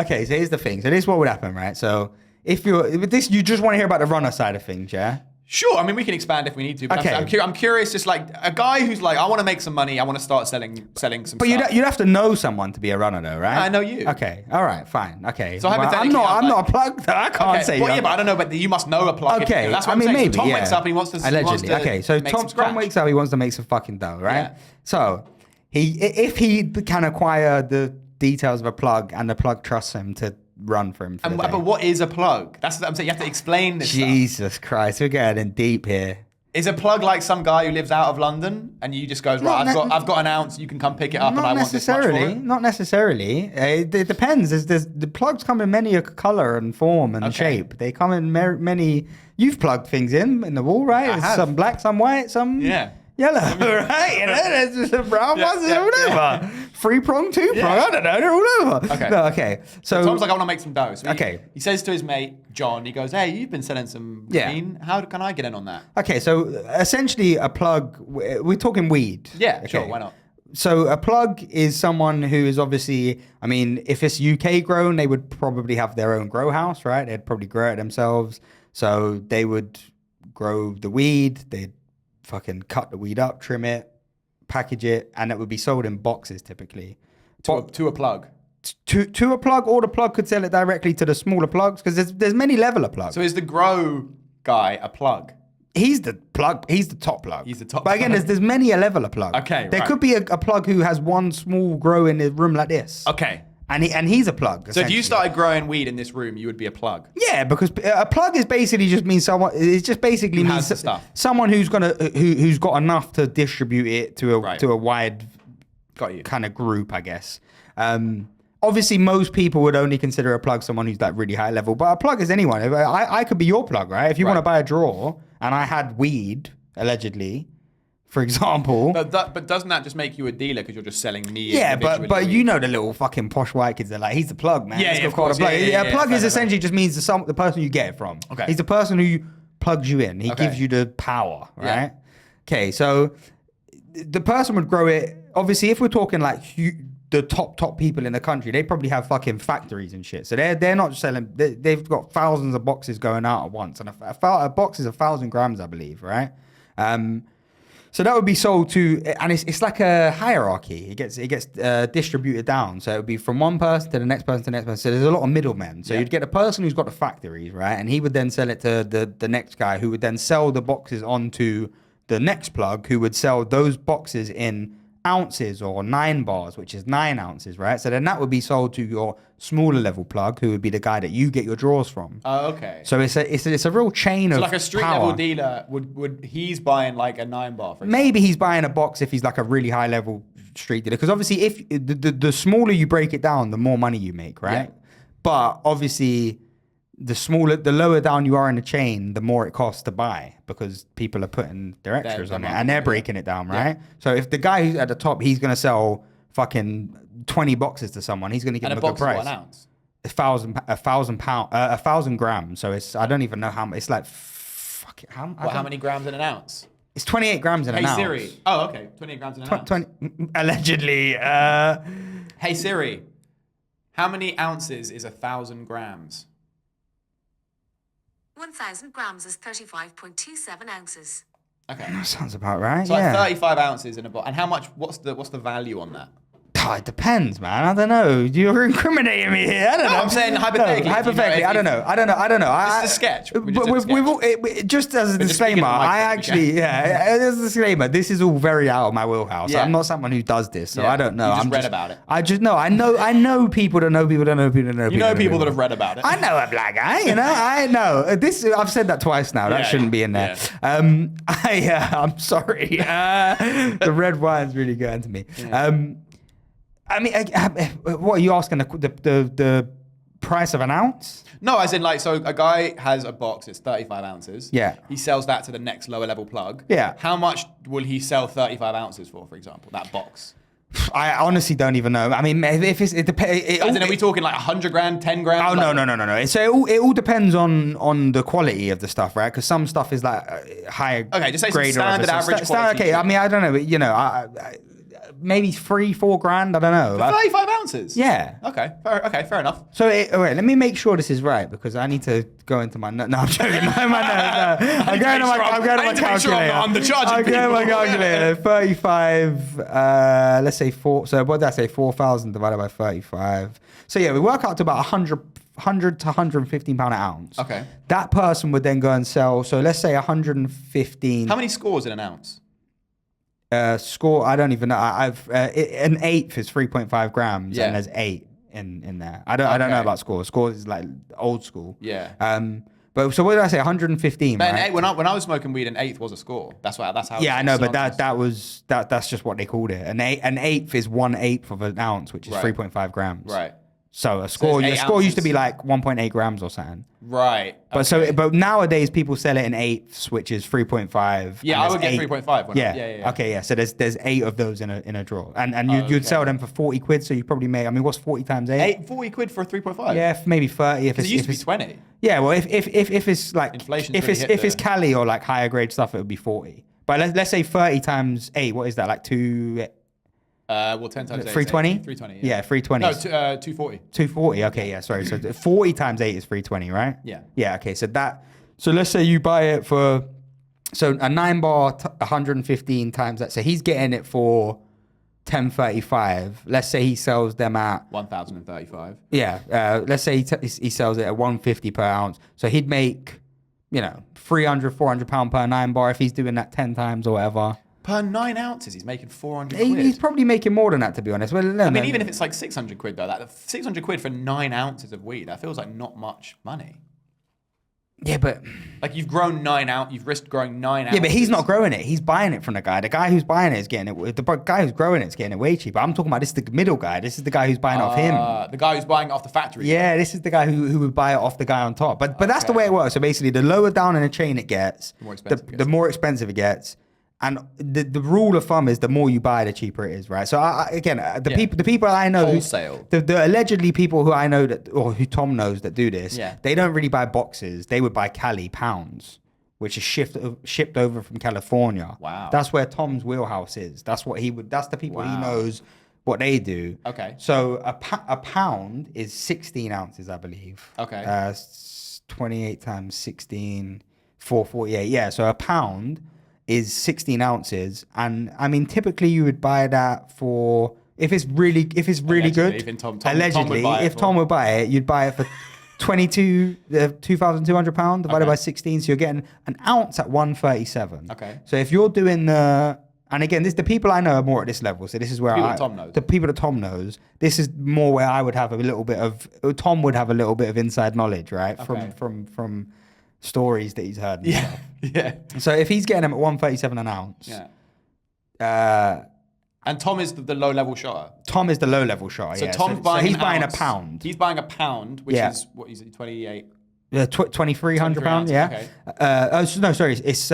Okay, so here's the thing. So this is what would happen, right? So if you just want to hear about the runner side of things, yeah? Sure, I mean, we can expand if we need to. But Okay. I'm curious, just like a guy who's like, I want to make some money. I want to start selling some stuff. But you'd have to know someone to be a runner, though, right? I know you. Okay, all right, fine, okay. So Well, hypothetically, I'm not a plug. I can't say. Well, yeah, but I don't know. But you must know a plug. Okay, That's what I I'm mean, saying. maybe. So Tom yeah. wakes up and he wants to. Allegedly. Okay, so make some Tom scratch. wakes up. He wants to make some fucking dough, right? Yeah. So if he can acquire the details of a plug and the plug trusts him to run for him. For the day. But what is a plug? That's what I'm saying. You have to explain this. Jesus Christ, we're getting deep here. Is a plug like some guy who lives out of London and you just goes, right, I've got an ounce, you can come pick it up and I want this much for it? Not necessarily. It depends. The plugs come in many a color and form and shape. They come in many. You've plugged things in the wall, right? I have. Some black, some white, some yellow, right? You know, there's just some brown ones, whatever. 3-prong, 2-prong, I don't know. They're all over. Okay. No, okay. So Tom's like, I want to make some dough. So okay. He says to his mate, John, he goes, hey, you've been selling some green. How can I get in on that? Okay, so essentially a plug, we're talking weed. Yeah, okay. sure, why not? So a plug is someone who is obviously, I mean, if it's UK grown, they would probably have their own grow house, right? They'd probably grow it themselves. So they would grow the weed, they'd fucking cut the weed up, trim it, package it, and it would be sold in boxes typically. To a plug. To a plug, or the plug could sell it directly to the smaller plugs, because there's many level of plugs. So is the grow guy a plug? He's the plug. He's the top plug. He's the top But again, plug. there's many a level of plug. Okay, There right. could be a plug who has one small grow in his room like this. Okay. And he's a plug. So if you started growing weed in this room, you would be a plug. Yeah, because a plug is basically just means someone. It just basically Who means has the stuff. someone who's who's got enough to distribute it to a wide Got you. kind of group, I guess. Obviously, most people would only consider a plug someone who's like really high level, but a plug is anyone. I could be your plug, right? If you want to buy a drawer and I had weed, allegedly, for example. But doesn't that just make you a dealer because you're just selling me? Yeah, but individually you know the little fucking posh white kids are like, he's the plug, man. Yeah, Let's yeah, go of call it course. a plug. Yeah, A plug is fair, essentially just means the person you get it from. Okay. He's the person who plugs you in. He gives you the power, right? Yeah. Okay, so the person would grow it. Obviously, if we're talking like the top people in the country, they probably have fucking factories and shit. So they're not selling. They've got thousands of boxes going out at once, and a box is 1,000 grams, I believe, right? So that would be sold to, and it's like a hierarchy. It gets distributed down. So it would be from one person to the next person to the next person. So there's a lot of middlemen. So you'd get a person who's got the factories, right? And he would then sell it to the next guy, who would then sell the boxes onto the next plug, who would sell those boxes in ounces or 9 bars, which is 9 ounces, right? So then that would be sold to your smaller level plug, who would be the guy that you get your drawers from. Oh, okay. So it's a real chain of So like a street power. level dealer would he's buying like a 9 bar, for example. Maybe he's buying a box if he's like a really high level street dealer, because obviously if the smaller you break it down, the more money you make, right? Yeah. But obviously the lower down you are in the chain, the more it costs to buy, because people are putting their extras on it and they're breaking it down, right? So if the guy who's at the top, he's gonna sell fucking 20 boxes to someone, he's gonna give him a good price. And a box is what, an ounce? 1,000 grams. So I don't even know how much. It's like How many grams in an ounce? It's 28 grams in an ounce. Hey Siri. Oh, okay. 28 grams in an ounce. 20 allegedly. Hey Siri. How many ounces is 1,000 grams? 1,000 grams is 35.27 ounces. Okay. That sounds about right. So yeah. like 35 ounces in a bottle. And how much? What's the value on that? Oh, it depends, man. I don't know. You're incriminating me here. I don't know. I'm saying hypothetically. No, hypothetically, I don't know. I don't know. This is a sketch. Just as a disclaimer, I actually, as a disclaimer, this is all very out of my wheelhouse. Yeah. I'm not someone who does this, so I don't know. You just read about it. I know people that know people that know people that know people. You know people that have read about it. I know a black guy, I know. I've said that twice now. That shouldn't be in there. Yeah. I'm sorry. The red wine's really going to me. Yeah. I mean, what are you asking? The price of an ounce? No, as in like, so a guy has a box, it's 35 ounces. Yeah. He sells that to the next lower level plug. Yeah. How much will he sell 35 ounces for example, that box? I honestly don't even know. I mean, if it depends. As in, are we talking like 100 grand, 10 grand? Oh, like, no. So it all depends on the quality of the stuff, right? Because some stuff is like higher. Okay, just say some grade standard or average quality. Okay, I mean, I don't know, but maybe 3-4 grand. I don't know. 35 ounces? Yeah. Okay, fair enough. So wait, let me make sure this is right because I need to go into my. No, I'm joking. No. I'm going to my calculator. I'm going to my calculator. 35. Let's say 4. So what did I say? 4,000 divided by 35. So yeah, we work out to about 100 to 115 pound an ounce. Okay. That person would then go and sell. So let's say 115. How many scores in an ounce? Score. I don't even know. An eighth is 3.5 grams, and there's 8 in there. I don't know about scores. Scores is like old school. Yeah. But so what did I say? 115. Man, right? when I was smoking weed, an eighth was a score. That's how. Yeah, I know, but that's just what they called it. An eighth is 1/8 of an ounce, which is 3.5 grams. Right. So a score used to be like 1.8 grams or something. Right. But nowadays people sell it in eighths, which is 3.5. Yeah, I would get 3.5. Yeah. Okay. Yeah. So there's 8 of those in a draw, and you'd sell them for 40 quid. So you probably make. I mean, what's 40 times 8? 40 quid for a 3.5. Yeah, maybe 30. If it used to be 20. Yeah. Well, if it's like inflation, if it's Cali or like higher grade stuff, it would be 40. But let's say 30 times 8. What is that? Like 2. 10 times 8. 320? 320. Yeah, 320. No, 240. 240. Okay, yeah, sorry. So 40 times 8 is 320, right? Yeah. Yeah, okay. So let's say you buy it for a 9 bar 115 times that. So he's getting it for 1035. Let's say he sells them at 1,035. Yeah. Let's say he sells it at 150 per ounce. So he'd make, 300, 400 pound per 9 bar if he's doing that 10 times or whatever. Per 9 ounces, he's making 400 quid. He's probably making more than that, to be honest. Well, no, I mean, even if it's like 600 quid, though, that 600 quid for 9 ounces of weed, that feels like not much money. Yeah, but... Like, you've grown 9 out, you've risked growing 9 ounces. Yeah, but he's not growing it. He's buying it from the guy. The guy who's buying it is getting it... The guy who's growing it is getting it way cheaper. I'm talking about this is the middle guy. This is the guy who's buying it off him. The guy who's buying it off the factory. Yeah, this is the guy who would buy it off the guy on top. But that's the way it works. So basically, the lower down in the chain it gets, the more expensive it gets. And the rule of thumb is the more you buy, the cheaper it is, right? So the people I know, wholesale, the allegedly people who I know that, or who Tom knows that do this, yeah, they don't really buy boxes. They would buy Cali pounds, which is shipped over from California. Wow, that's where Tom's wheelhouse is. That's what he would. That's the people he knows what they do. Okay. So a pound is 16 ounces, I believe. Okay. 28 times 16, 448. Yeah. So a pound is 16 ounces, and I mean typically you would buy that for if it's really good. Even allegedly, if Tom would buy it, you'd buy it for 2,200 pound divided by 16, so you're getting an ounce at 137. Okay. So if you're doing and again, the people I know are more at this level. So this is where the people that Tom knows. This is more where I would have a little bit of Tom would have a little bit of inside knowledge, right? Okay. From stories that he's heard. And stuff. Yeah. So if he's getting them at 137 an ounce, and Tom is the low level shotter. Tom is the low level shotter. So yeah. Tom's buying. So he's buying a pound. He's buying a pound, which is what is it? 28. 2,300 pounds. Yeah. Okay. No, sorry. It's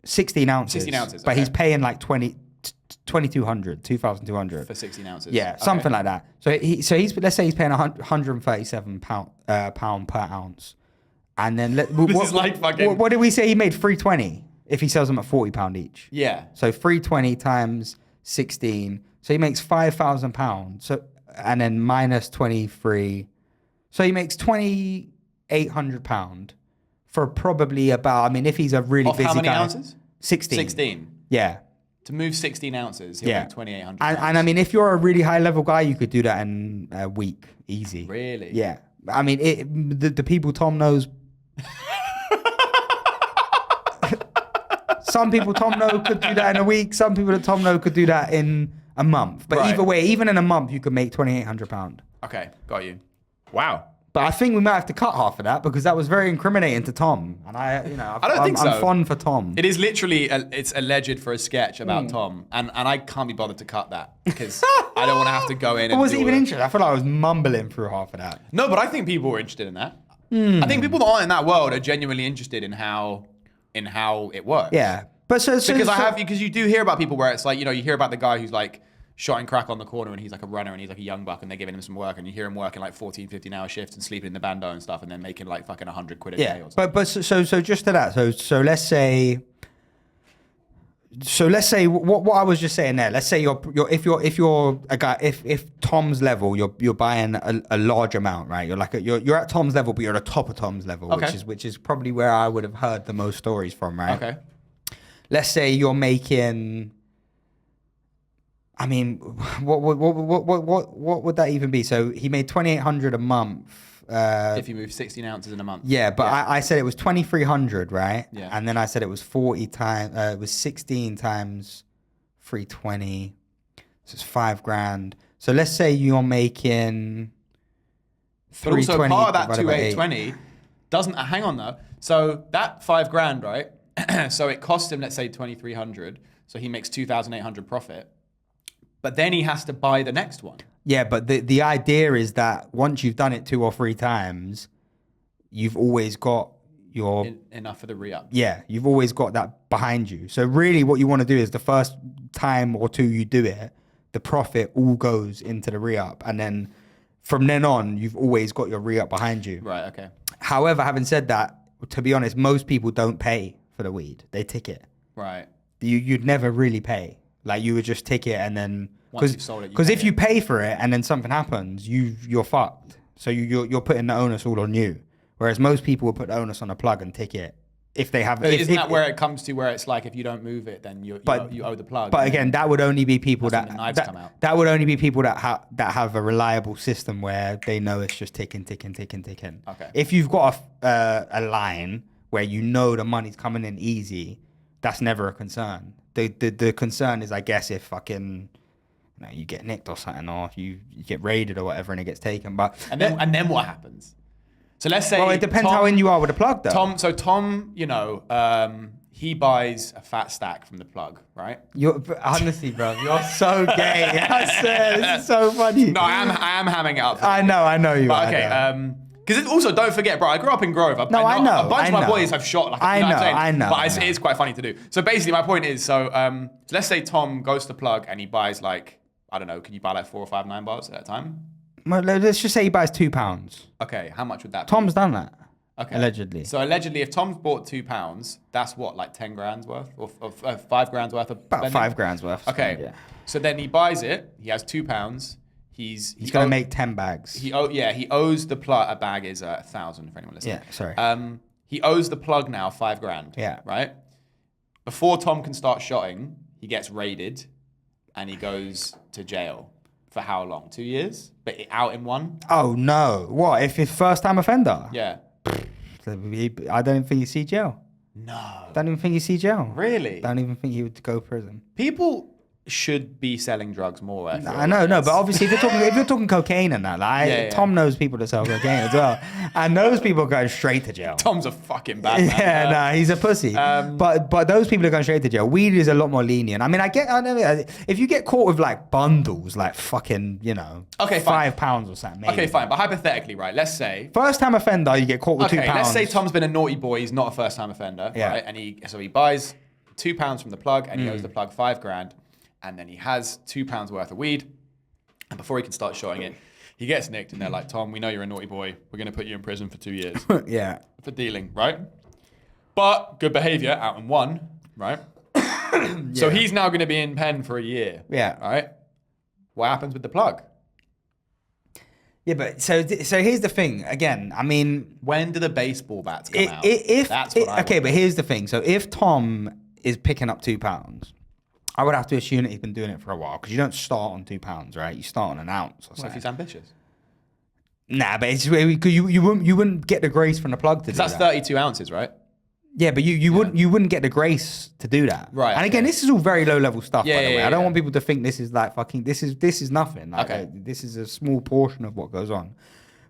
16 ounces. 16 ounces. But he's paying like 2,200 for 16 ounces. Yeah, something like that. So he's let's say he's paying 137 pound per ounce. And then what did we say he made? 320 if he sells them at £40 each. Yeah. So 320 times 16. So he makes £5,000. So and then minus 23. So he makes £2,800 for probably about. I mean, if he's a really busy guy. How many ounces? 16. 16. Yeah. To move 16 ounces, he'll make 2,800. And I mean, if you're a really high level guy, you could do that in a week, easy. Really? Yeah. I mean, the people Tom knows. Some people Tom knows could do that in a week. Some people that Tom knows could do that in a month. But either way, even in a month, you could make £2,800. Okay, got you. Wow. But I think we might have to cut half of that because that was very incriminating to Tom. And I don't think so. I'm fond for Tom. It is literally, it's alleged for a sketch about Tom. And I can't be bothered to cut that because I don't want to have to go in and was it even interesting? I feel like I was mumbling through half of that. No, but I think people were interested in that. I think people that aren't in that world are genuinely interested in how it works. Yeah. But because you do hear about people where it's like, you hear about the guy who's like shotting crack on the corner and he's like a runner and he's like a young buck and they're giving him some work and you hear him working like 14, 15 hour shifts and sleeping in the bando and stuff and then making like fucking 100 quid a day or something. But so just to that. So let's say So let's say what I was just saying there. Let's say if you're a guy, if Tom's level, you're buying a large amount, right? You're at Tom's level, but you're at the top of Tom's level, Okay. which is probably where I would have heard the most stories from, right? Okay. Let's say you're making. I mean, what would that even be? So he made 2,800 a month. If you move 16 ounces in a month. Yeah, but I said it was 2,300, right? Yeah. And then I said it was 40 times. It was 16 times 320. So it's $5,000. So let's say you're making. But also 320 part of that divided by 2,820 doesn't. Hang on though. So that $5,000, right? So it cost him, let's say 2,300. So he makes 2,800 profit. But then he has to buy the next one. Yeah, but the idea is that once you've done it 2 or 3 times, you've always got your Enough for the re-up. yeah, you've always got that behind you. So really what you want to do is the first time or 2 you do it, the profit all goes into the re-up. And then from then on, you've always got your re-up behind you. Right, okay. However, having said that, to be honest, most people don't pay for the weed. They tick it. Right. You'd never really pay. Like you would just tick it and then... Once you've sold it, you Because pay if you it. pay for it and then something happens, you're fucked. So you're putting the onus all on you. Whereas most people will put the onus on a plug and tick it if they have. But isn't that where it comes to where it's like if you don't move it, then you owe the plug? But again, that would only be people That's that when the knives come out. that would only be people that have a reliable system where they know it's just ticking. Okay. If you've got a line where you know the money's coming in easy, that's never a concern. The concern is, I guess, if fucking you get nicked or something, or you get raided or whatever, and it gets taken. But and then what happens? So let's say. well, it depends how in you are with the plug, though. Tom, he buys a fat stack from the plug, right? Honestly, bro, you're so gay. I swear, this is so funny. No, I am hamming it up. I know you. But are, okay, because also don't forget, bro. I grew up in Grove. No, I know. A bunch of my know. boys have shot. Like, I you know know. what I'm saying? I know. But it's quite funny to do. So basically, my point is, so let's say Tom goes to plug and he buys like, I don't know, can you buy like 4 or 5 9 bars at a time? Well, let's just say he buys £2. Okay, how much would that be? Tom's done that. Okay. Allegedly. So allegedly, if Tom's bought £2, that's what, like 10 grand's worth, or £5 worth of About spending? £5 worth. Okay. Yeah. So then he buys it. He has £2. He's gonna make 10 bags. He owes the plug. A bag is 1,000 for anyone listening. Yeah, sorry. He owes the plug now £5,000. Yeah. Right. Before Tom can start shotting, he gets raided, and he goes to jail for how long? 2 years, but out in 1. Oh no! What if it's first time offender? Yeah. I don't even think you see jail. No. Don't even think you see jail. Really? Don't even think he would go to prison. People should be selling drugs more. I feel I know, like no, it's- but obviously if you're talking cocaine and that, like Yeah. Tom knows people that sell cocaine as well, and those people go straight to jail. Tom's a fucking bad man. Yeah, nah, he's a pussy. But those people are going straight to jail. Weed is a lot more lenient. I mean, I know if you get caught with like bundles, like fucking, Okay, fine. £5 or something. Maybe. Okay, fine. But hypothetically, right? Let's say. First time offender, you get caught with Okay, £2. let's say Tom's been a naughty boy. He's not a first time offender, Yeah. right? And he buys £2 from the plug, and he owes the plug £5,000, and then he has £2 worth of weed, and before he can start shotting it, he gets nicked, and they're like, Tom, we know you're a naughty boy. We're going to put you in prison for 2 years Yeah. for dealing, right? But good behavior out in 1, right? So he's now going to be in pen for a year. Yeah. Right? What happens with the plug? Yeah, but so here's the thing. Again, I mean, When do the baseball bats come out? Okay, but here's the thing. So if Tom is picking up £2, I would have to assume that he's been doing it for a while, because you don't start on £2, right? You start on an ounce or What if something. he's ambitious? Nah, but it's because you wouldn't get the grace from the plug to do That's that. 32 ounces, right? Yeah, but you wouldn't get the grace to do that. Right, And again, okay. this is all very low level stuff, Yeah, by the way. yeah, I don't yeah. want people to think this is like fucking this is nothing. Like, Okay. this is a small portion of what goes on.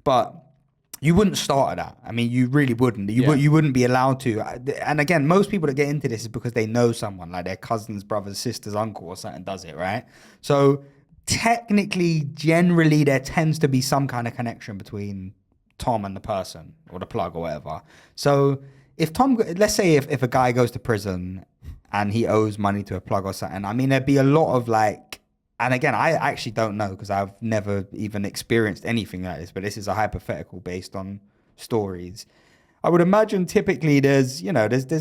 But you wouldn't start at that. I mean, you really wouldn't. You wouldn't be allowed to. And again, most people that get into this is because they know someone, like their cousins, brothers, sisters, uncle or something does it, right? So technically, generally, there tends to be some kind of connection between Tom and the person or the plug or whatever. So if Tom, let's say if a guy goes to prison and he owes money to a plug or something, I mean, there'd be a lot of like, and again, I actually don't know because I've never even experienced anything like this, but this is a hypothetical based on stories. I would imagine typically there's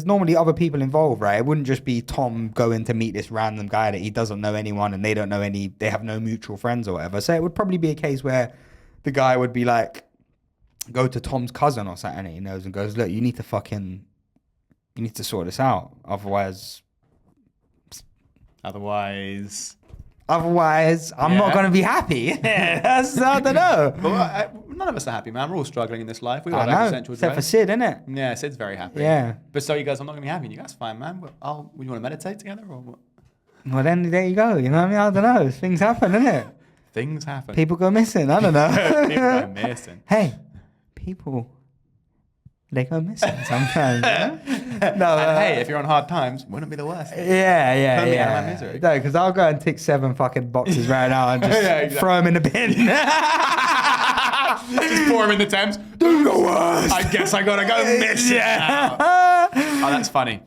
normally other people involved, right? It wouldn't just be Tom going to meet this random guy that he doesn't know anyone and they don't know they have no mutual friends or whatever. So it would probably be a case where the guy would be like, go to Tom's cousin or something, he knows, and goes, look, you need to sort this out. Otherwise, I'm not going to be happy. I don't know. But none of us are happy, man. We're all struggling in this life. We I all know, have existential except for dread. Sid, innit? Yeah, Sid's very happy. Yeah. But so you guys, I'm not going to be happy. And you guys, fine, man. Would you want to meditate together or what? Well, then there you go. You know what I mean? I don't know. Things happen, innit? Things happen. People go missing. I don't know. People go missing. Hey, people, they go missing sometimes. No, And hey, if you're on hard times, wouldn't be the worst. yeah. Put me out of my misery. No, because I'll go and tick 7 fucking boxes right now and just Yeah, exactly. throw them in the bin. Just pour him in the Thames. Do the worst. I guess I gotta go missing now. Oh, that's funny.